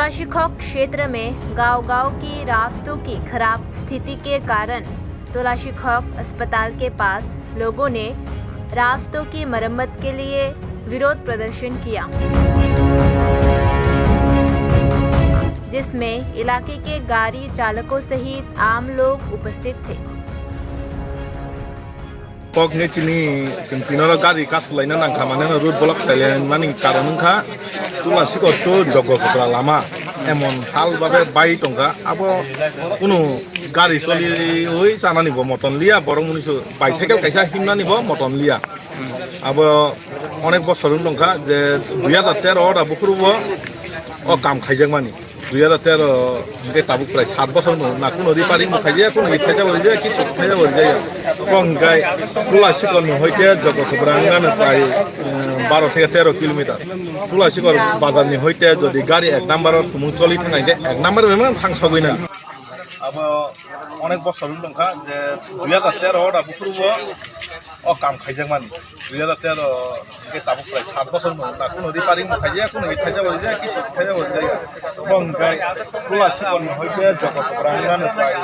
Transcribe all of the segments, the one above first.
तुलाशिखोक क्षेत्र में गांव-गांव की रास्तों की खराब स्थिति के कारण तुलाशिखोक अस्पताल के पास लोगों ने रास्तों की मरम्मत के लिए विरोध प्रदर्शन किया, जिसमें इलाके के गाड़ी चालकों सहित आम लोग उपस्थित थे। Kok ne chini simtinoro gari kasulaina nang kamane na road block thailand mani karanungkha tulasiko to jogo kopra lama emon hal babe bai tongka abo kuno gari soli oi sanani bo moton liya borong muniso bicycle kaisa himnani bo moton liya abo onek bochor tongka je 2013 ora bukhrubo o kam khaijak mani 2013 ke tabuk prai 7 বছর না কোনো repairing খাইয়া কোনো ইথাইজা বলি যায় কিছু খাইজা বলি যায় কংগাই তুলাসিকর হইতে জগৎপুরাঙ্গান প্রায় 12 থেকে 13 কিলোমিটার তুলাসিকর বাজারনি হইতে যদি গাড়ি এক নাম্বারত তুমি চলি থাকাইকে এক নাম্বার মেমান থাংসগৈ না আবো অনেক বছর দংখা যে 2013 ওটা বুকুরব ও কাম খাইজাক মানি 2013 কে tabuk prai 7 বছর না কোনো রিপেয়ারিং খাইয়া কোনো ইথাইজা বলি যায় কিছু খাইজা বলি যায় কংগাই তুলাসিকর হইতে জগৎপুরাঙ্গান প্রায়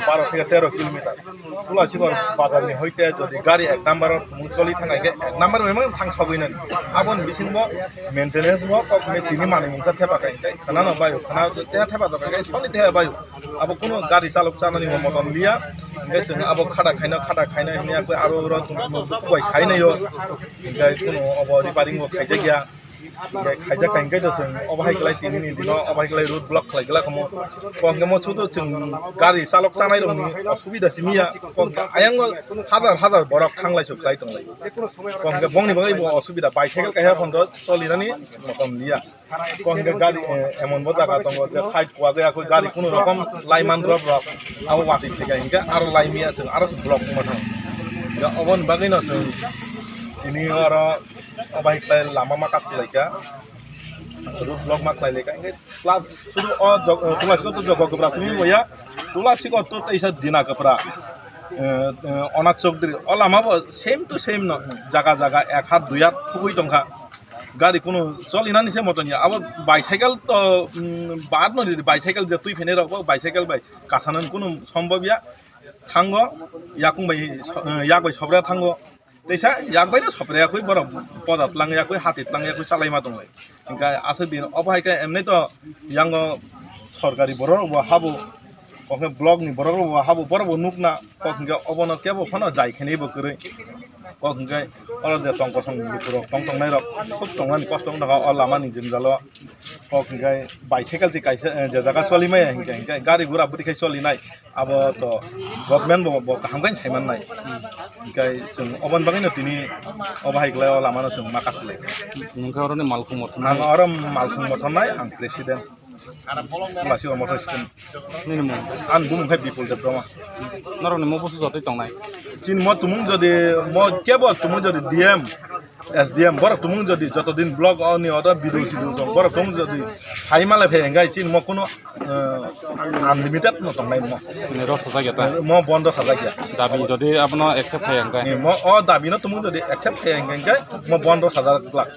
12 থেকে 13 কিলোমিটার তুলাসিকর বাজারনি হইতে যদি গাড়ি এক নাম্বারত তুমি চলি থাকাইকে এক নাম্বার মেমান থাংসগৈ না আবন বিসিংব মেইনটেনেন্স ব কখনে তিনি মানি মুংসা থেপা কাইকে খানানো বায়ু খানা তে থেপা দকাইকে সনি তে বায়ু abo kuno gari salok chanani moton liya ngai chung abo khada khaina hini ko aro ro kubai saina yo ngai kuno abo repairing bo khaija gya ngai khaija kain gai do chung obhai klai tini ni dino obhai klai road block khlai gala komo kong mo chudo chung gari salok chanai rong ni asubida simia kong ayang hadar borok khanglai chu klai tonglai kong ga bongni bagai bo asubida bicycle kaiha phondo solinani moton liya kong ga gari emon bo jaga tongo je side kwa ga ko gari kuno rokom laiman drop abo wati theka inga aro laimia chung aro block mo thang ga obon bagai no chung ini aro obai klai lama makat laika road block mak lai leka inga plus sudu o tulasiko to jogo kopra simi boya tulasiko to teisa dina kopra ona chokdri olama bo same to same no jaga ek hat duy hat phugui tongkha গাড়ি কোনো চলি না নিছে মতনিয়া আব bicycle তো বাদ নদী bicycle যে তুই ফেনে রাখবো বাইসাইকেল বাই কাছানন কোনো সম্ভবিয়া থাঙ্গ ইয়াকুং বাই ইয়াক বাই সবরা থাঙ্গ তেসা ইয়াক বাই না সবরায়াকই বড় পদাত লাঙ্গায়াকই হাতিত লাঙ্গায়াকই চালাইমা দংলাই ইনকা আসে দিন অবহাইকা এমনি তো ইয়াঙ্গ সরকারি বড় হাবু কখে ব্লক নি বড় হাবু বড় নুকনা কখে অবন কেবো ফন যাইখেনি বকরে কখে অল যে টংকসং বিপুরক টংটংনাই রক খুব টংনানি কষ্ট নাকা অ লামানি জিমজালো কখে বাইসাইকেল যে কাইছে যে জায়গা চলিমাই হিংকে গাড়ি ঘোড়া বুটিখাই চলিনাই আবো তো গভর্নমেন্ট বো হামগাই সাইমান নাই হিংকাই जों অবন বাগাইনো তিনি অবাহাইগলাই অ লামানো जों মাকাসলে नोंखा अरने मालखुं मथन आं अरम मालखुं मथननाय आं प्रेसिडेन्ट तुलासिको मथन स्किम निनो मो आं बुमखाय बिपुल देब दमा नरने मो बसु जतै तंनाय चिन म तुमुं जदि म केबल तुमुं जदि डीएम एसडीएम बर तुमुं जदि जतदिन ब्लक अनि अदा बिदु सिदु दं बर तुमुं जदि हाइमाले फेंगाय चिन म कुनो अनलिमिटेड न तंनाय म नेरो सजा गेता म बन्द सजा गया दाबी जदि आपन एक्सेप्ट हैंगा म अ दाबि न तुमुं जदि एक्सेप्ट फेंगाय म बन्द सजा लाख